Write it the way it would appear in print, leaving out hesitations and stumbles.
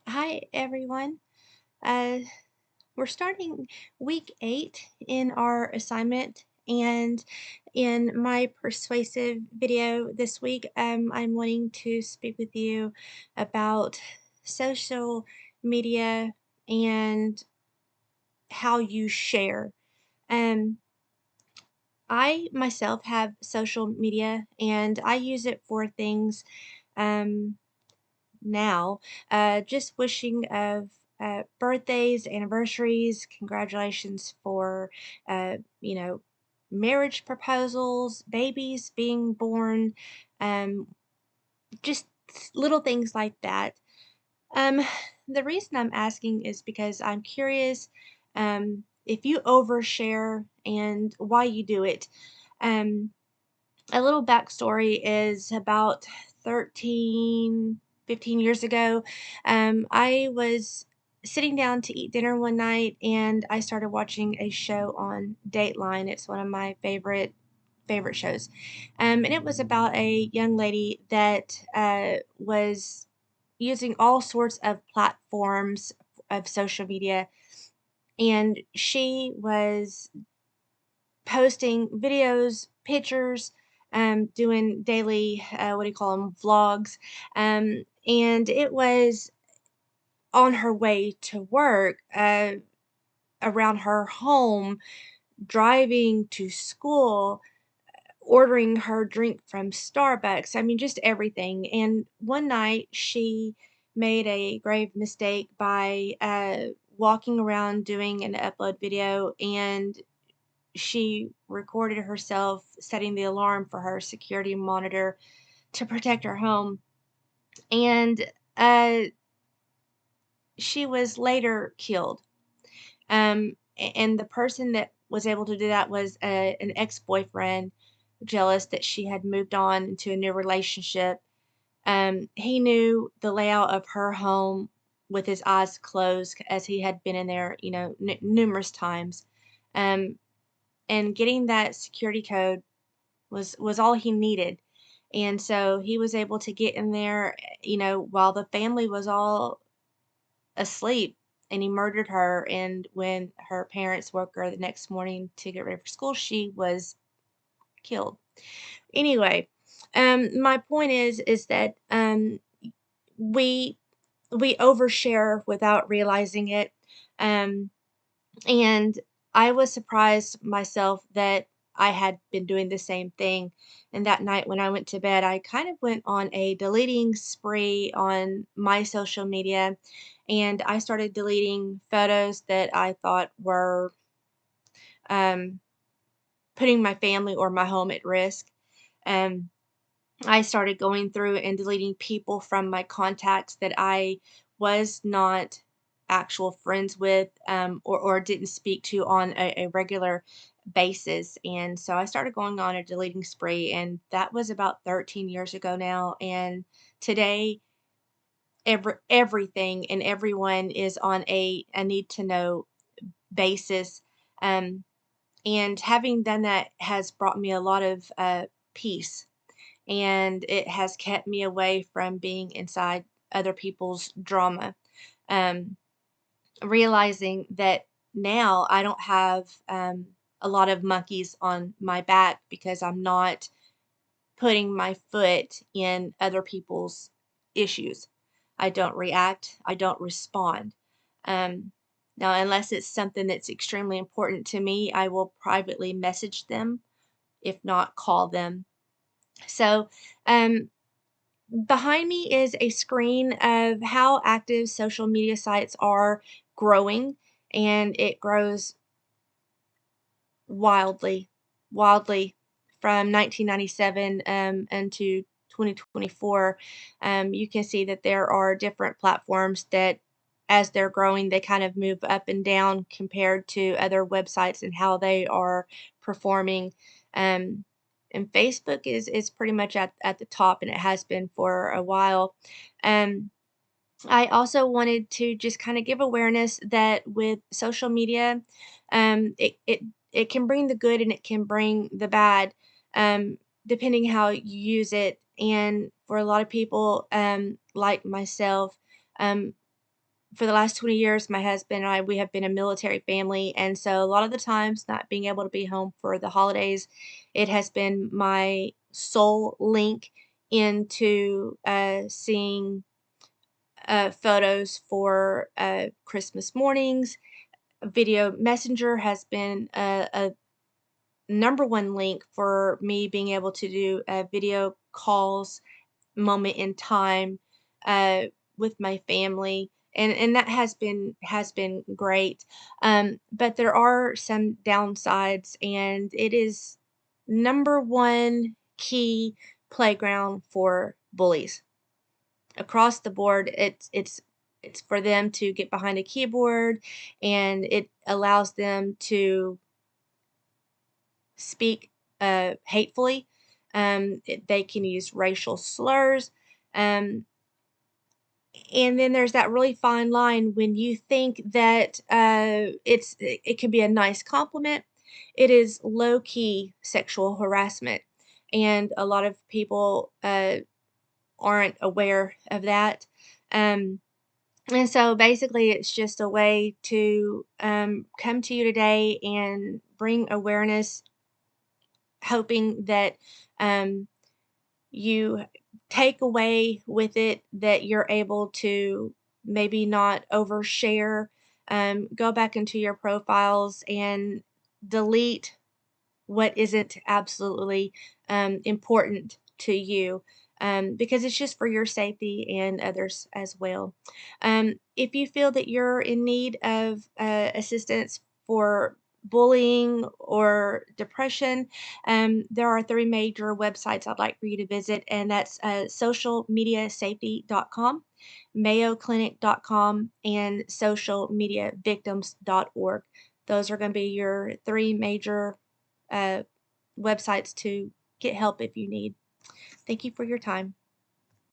Hi, everyone. Uh, we're starting week 8 in our assignment, and in my persuasive video this week, I'm wanting to speak with you about social media and how you share. Um, I myself have social media, and I use it for things. Um, now. Just wishing of birthdays, anniversaries, congratulations for, you know, marriage proposals, babies being born, um, just little things like that. Um, the reason I'm asking is because I'm curious if you overshare and why you do it. Um, a little backstory is about 13, 15 years ago. I was sitting down to eat dinner one night and I started watching a show on Dateline. It's one of my favorite shows. And it was about a young lady that was using all sorts of platforms of social media, and she was posting videos, pictures, doing daily, what do you call them, vlogs. And it was on her way to work, around her home, driving to school, ordering her drink from Starbucks. I mean, just everything. And one night she made a grave mistake by walking around doing an upload video, and she recorded herself setting the alarm for her security monitor to protect her home. And uh, she was later killed. And the person that was able to do that was an ex boyfriend, jealous that she had moved on into a new relationship. He knew the layout of her home with his eyes closed, as he had been in there, numerous times. Um, and getting that security code was all he needed. And so he was able to get in there, while the family was all asleep, and he murdered her. And when her parents woke her the next morning to get ready for school, she was killed. Anyway, my point is that we we overshare without realizing it. Um, And I was surprised myself that I had been doing the same thing. And that night when I went to bed, I kind of went on a deleting spree on my social media. And I started deleting photos that I thought were um, putting my family or my home at risk. Um, I started going through and deleting people from my contacts that I was not actual friends with, or didn't speak to on a regular basis. And so I started going on a deleting spree, and that was about 13 years ago now. And today, everything and everyone is on a need to know basis. Um, and having done that has brought me a lot of peace, and it has kept me away from being inside other people's drama. Um, Realizing that now I don't have a lot of monkeys on my back because I'm not putting my foot in other people's issues. I don't react, I don't respond. Um, Now, unless it's something that's extremely important to me, I will privately message them, if not call them. So, um, behind me is a screen of how active social media sites are growing, and it grows wildly, wildly from 1997 into 2024. You can see that there are different platforms that, as they're growing, they kind of move up and down compared to other websites and how they are performing. Um, and Facebook is pretty much at the top, and it has been for a while. Um, I also wanted to just kind of give awareness that with social media, it can bring the good and it can bring the bad, depending how you use it. And for a lot of people, like myself, um, for the last 20 years, my husband and I, we have been a military family. And so a lot of the times not being able to be home for the holidays, it has been my sole link into seeing photos for Christmas mornings. Video Messenger has been a number one link for me being able to do video calls moment in time uh, with my family, and that has been great. But there are some downsides, and it is number one key playground for bullies across the board. It's for them to get behind a keyboard, and it allows them to speak hatefully. They can use racial slurs. Um, and then there's that really fine line when you think that it can be a nice compliment. It is low key sexual harassment, and a lot of people aren't aware of that. Um, and so basically, it's just a way to come to you today and bring awareness, hoping that um, you take away with it that you're able to maybe not overshare. Go back into your profiles and delete what isn't absolutely important to you, because it's just for your safety and others as well. If you feel that you're in need of assistance for bullying or depression, there are three major websites I'd like for you to visit, and that's socialmediasafety.com, mayoclinic.com, and socialmediavictims.org. Those are going to be your three major uh, websites to get help if you need. Thank you for your time.